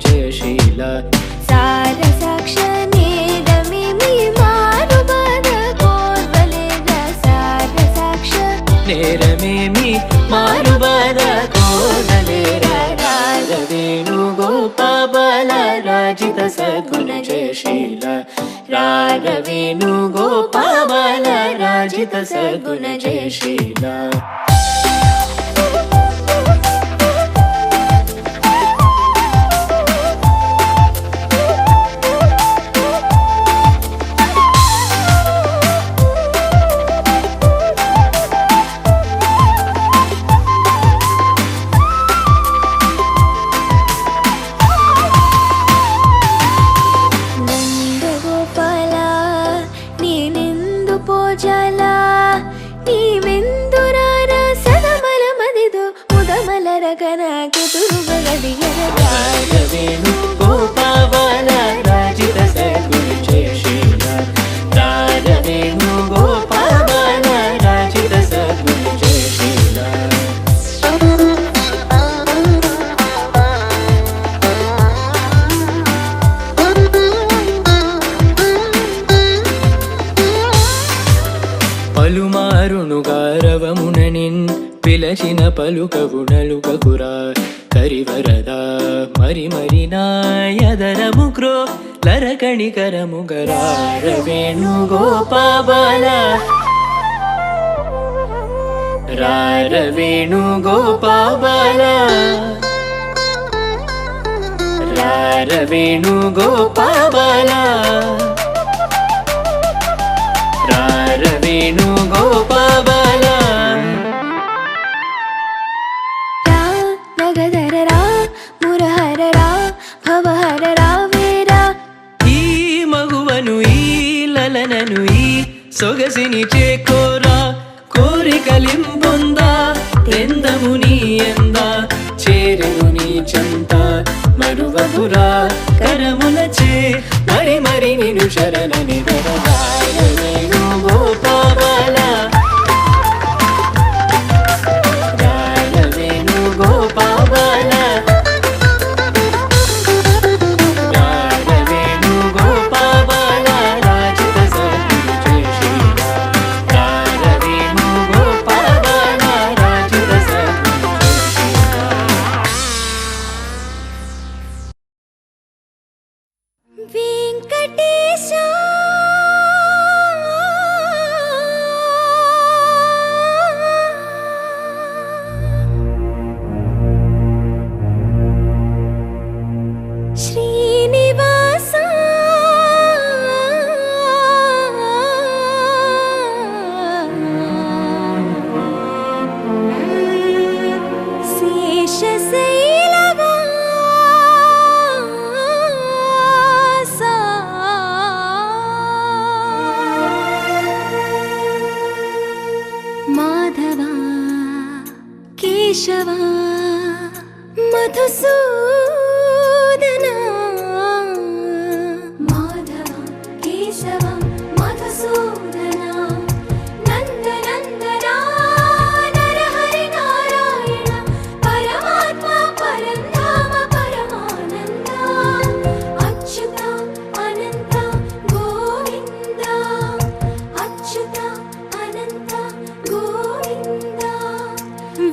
జయశీల సార సాక్ష నేరమేమి మారుబాధ కోర్వలేద సార సాక్ష నేరమేమి మారుబాధ కోరలేర రారవేణు గోపాల రాజిత సద్గుణ జయశీల రారవేణు గోపాల రాజిత సద్గుణ జయశీల రారవేణు గోపాల రాజిత సద్గుణ జయశీల రారవేణు గోపాల రాజిత సద్గుణ జయశీల పలుమారును గారవముననిన్ పిలచిన పలుకవునలుకకురా కరివరదా మరి మరి నాయదరముగ్రో లరకణికరముగరారవేణు గోపాల రారవేణు గోపాల రారవేణు గోపాల రారవేణు గోపాల సొగసిని చేకోరా కోరికలింపొందా తెందము నీ ఎంద చేరెను నీ చెంత మరువపురా కరములచే మరి మరి నిను శరణని రారవేణు గోపాల రారవేణు గోపాల రారవేణు గోపాల రాజిత సద్గుణ జయశీల రారవేణు గోపాల రాజిత సద్గుణ జయశీల వెంకటేశ శ్రీనివాస మాధవ కేశవ మధుసూదన మాధవ కేశవ మధుసూదన నందనందన నరహరి నారాయణ పరమాత్మ పరంధామ పరమానంద అచ్యుత అనంత గోవింద అచ్యుత అనంత గోవింద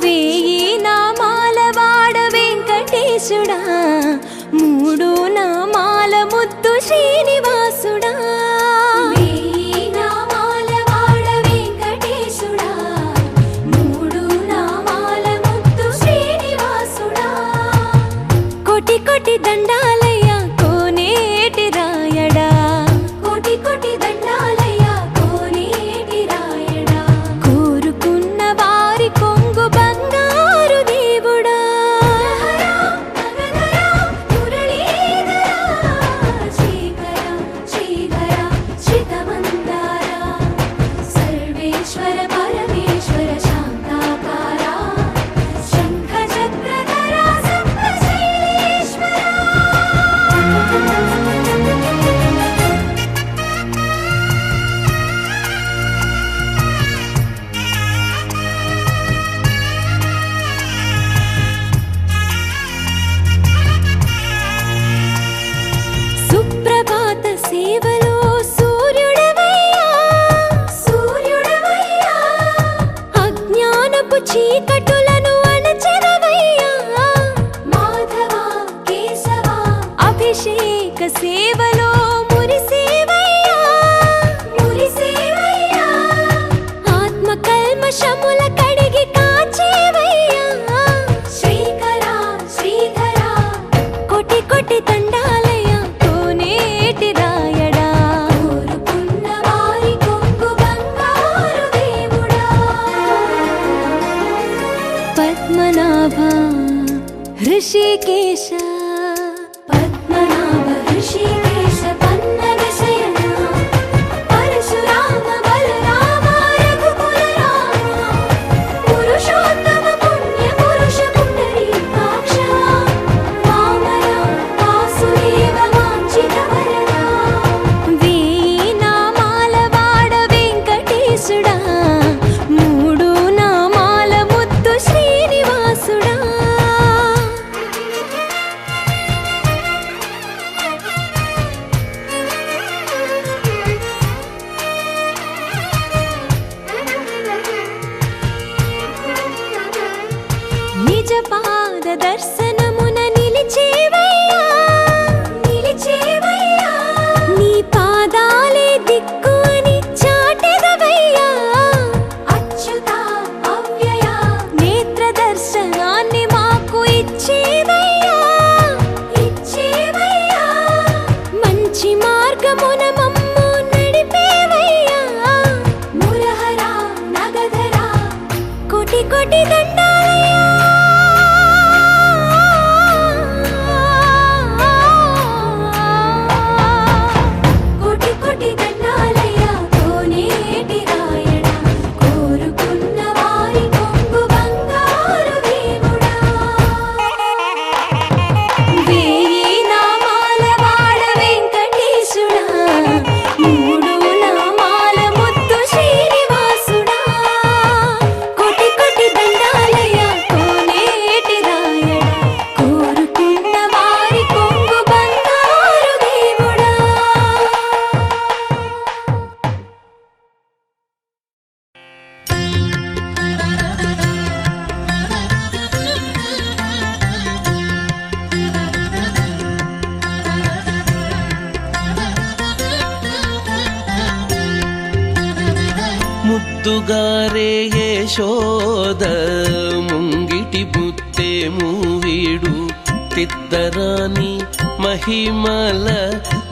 వేయి నామాల వాడ వెంకటేశుడా మూడు నామాల ముద్దు శ్రీనివాసుడా వేయి నామాల వాడ వెంకటేశుడా మూడు నామాల ముద్దు శ్రీనివాసుడా కోటి కోటి దండాలయ్య కోనేటి రాయడా కోటి కోటి దండాలయ్య కోనేటి రాయడా కోరుకున్న వారి కొంగు బంగారు దేవుడా మురళీధర శ్రీకర సుప్రభాత సేవలో సూర్యుడవయ్యా సూర్యుడవయ్యా అజ్ఞానపు చీకటులను అణచెదవయ్యా మాధవ కేశవ అభిషేక సేవలో మురిసేవయ్యా మురిసేవయ్యా ఆత్మ కల్మషముల కడిగి కాచేవయ్యా శ్రీకర శ్రీధర కోటి కోటి దండాలయ కోనేటి రాయడా కోరుకున్న వారి కొంగు బంగారు దేవుడా పద్మనాభ హృషికేశ పద్మనాభ హృషికేశ పన్నగ శయన పరశురామ బలరామ రఘుకుల రామ పురుషోత్తమ పుణ్య పురుష పుండరీకాక్ష వామన వాసుదేవ వాంఛిత వరదా వేయి నామాల వాడ వెంకటేశుడా మూడు నామాల ముద్దు శ్రీనివాసుడా నిజ పాద దర్శనమున నిలిచేవయ్యా నిలిచేవయ్యా నీ పాదాలే దిక్కు అని చాటెదవయ్యా అచ్యుత అవ్యయ నేత్ర దర్శనాన్ని మాకు ఇచ్చేవయ్యా ఇచ్చేవయ్యా మంచి మార్గమున మమ్ము నడిపేవయ్యా మురహర నగధర కోటి కోటి దండాలయ్యా కోటి కోటి దండాలయ్యా కోనేటి రాయడా కోరుకున్న వారి కొంగు బంగారు దేవుడా వేయి నామాల వాడ వెంకటేశుడా మూడు నామాల ముద్దు శ్రీనివాసుడా కోటి కోటి దండాలయ్యా కోనేటి రాయడా కోరుకున్న వారి కొంగు బంగారు దేవుడా ముద్దుగారే యశోద ముంగిటి బుత్తేము వీడు తిద్దరాని మహిమల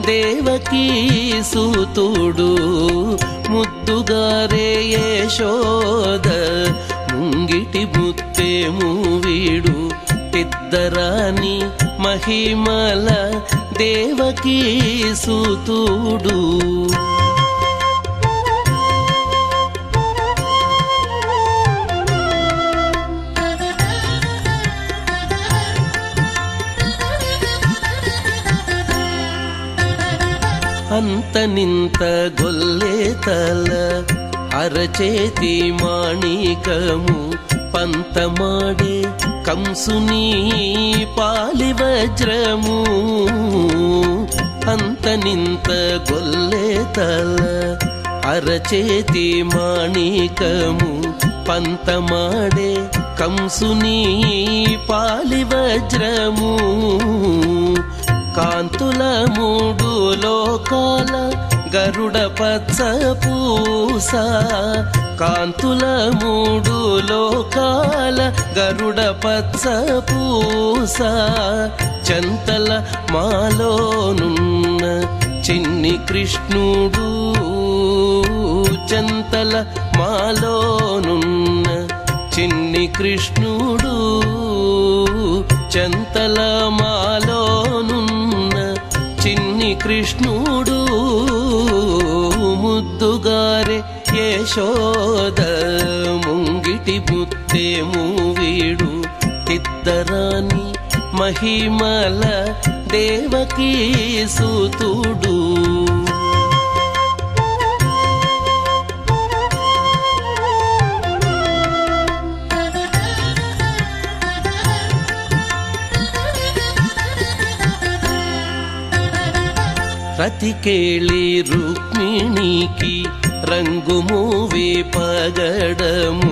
దేవకీ సూతుడు ముద్దుగారే యశోద ముంగిటి బుత్తేము వీడు తిద్దరాని మహిమల దేవకీ సూతుడు అంత నింత గొల్లే తల అరచేతి మాణికము పంతమాడే కంసుని పాలి వజ్రము అంత నింత గొల్లే తల అరచేతి మాణికము పంతమాడే కంసుని పాలి వజ్రము కాంతుల మూడు లోకాల గరుడ పచ్చ పూస కాంతుల మూడు లోకాల గరుడ పచ్చ పూస చంతల మాలోనున్న చిన్ని కృష్ణుడు చంతల మాలోనున్న చిన్ని కృష్ణుడు చంతల మాలోనున్న చిన్ని కృష్ణుడు ముద్దుగారే యశోద ముంగిటి బుత్తేము వీడు తిద్దరాని మహిమల దేవకీ సూతుడు రతికేళి రుక్మిణికి రంగు మూవే పగడము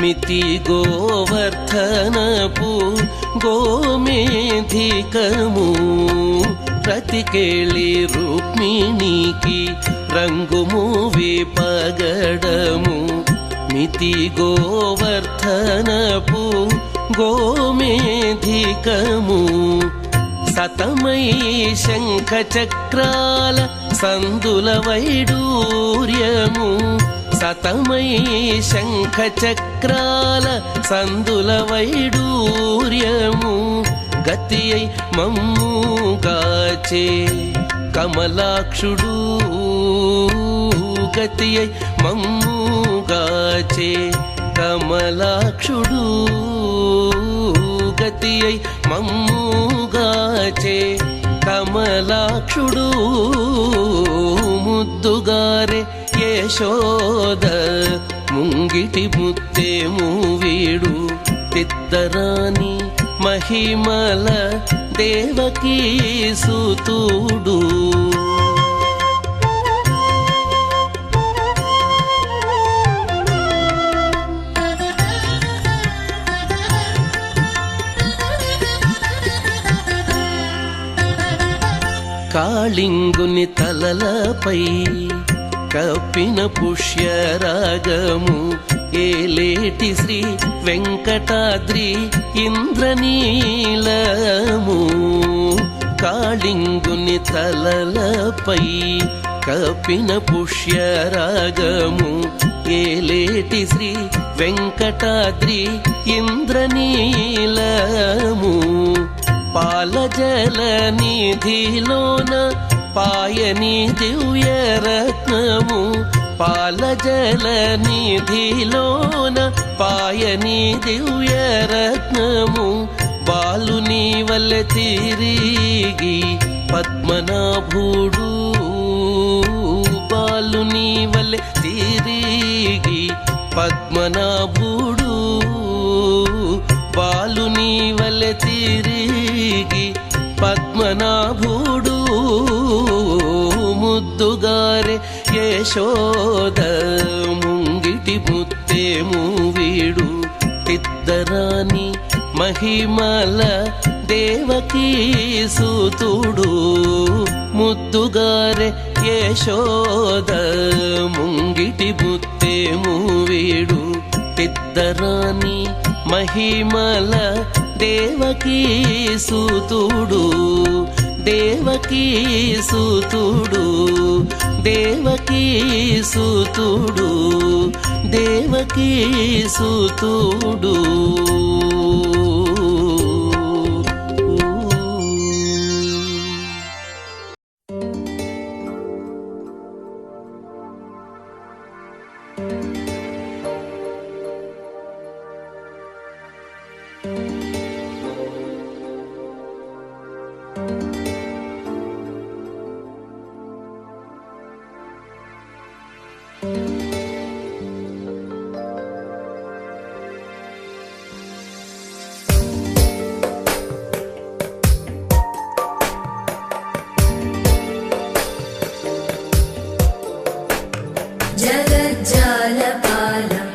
మితి గోవర్ధనపు గోమేధికము రతికేళి రుక్మిణికి రంగు మూవే పగడము మితి గోవర్ధనపు గోమేధికము సతమై శంఖ చక్రాల సందుల వైడూర్యము సతమై శంఖ చక్రాల సందుల వైడూర్యము గతియై మమ్ముగాచే కమలాక్షుడు గతియై మమ్ముగాచే కమలాక్షుడు గతియై మమ్ముగాచే కమలాక్షుడు ముద్దుగారే యశోద ముంగిటి ముత్తేము వీడు తిద్దరాని మహిమల దేవకీ సుతుడు కాళింగుని తలలపై కప్పిన పుష్యరాగము ఏలేటి శ్రీ వెంకటాద్రి ఇంద్రనీలము కాళింగుని తలలపై కప్పిన పుష్యరాగము ఏలేటి శ్రీ వెంకటాద్రి ఇంద్రనీలము పాలజల నిధిలోన పాయని దివ్యరత్నము పాలజల నిధిలోన పాయని దివ్యరత్నము బాలుని వల్ల తిరిగి పద్మనాభుడు బాలుని వల్ల తిరిగి పద్మనాభుడు బాలుని వల్ల తిరిగి పద్మనాభుడు ముద్దుగారే యశోద ముంగిటి ముత్తేము వీడు తిద్దరాని మహిమల దేవకీ సుతుడు ముద్దుగారే యశోద ముంగిటి ముత్తేము వీడు తిద్దరాని మహిమల దేవకీ సుతుడు దేవకీ సుతుడు దేవకీ సుతుడు దేవకీ సుతుడు జగజ్జాలపాలం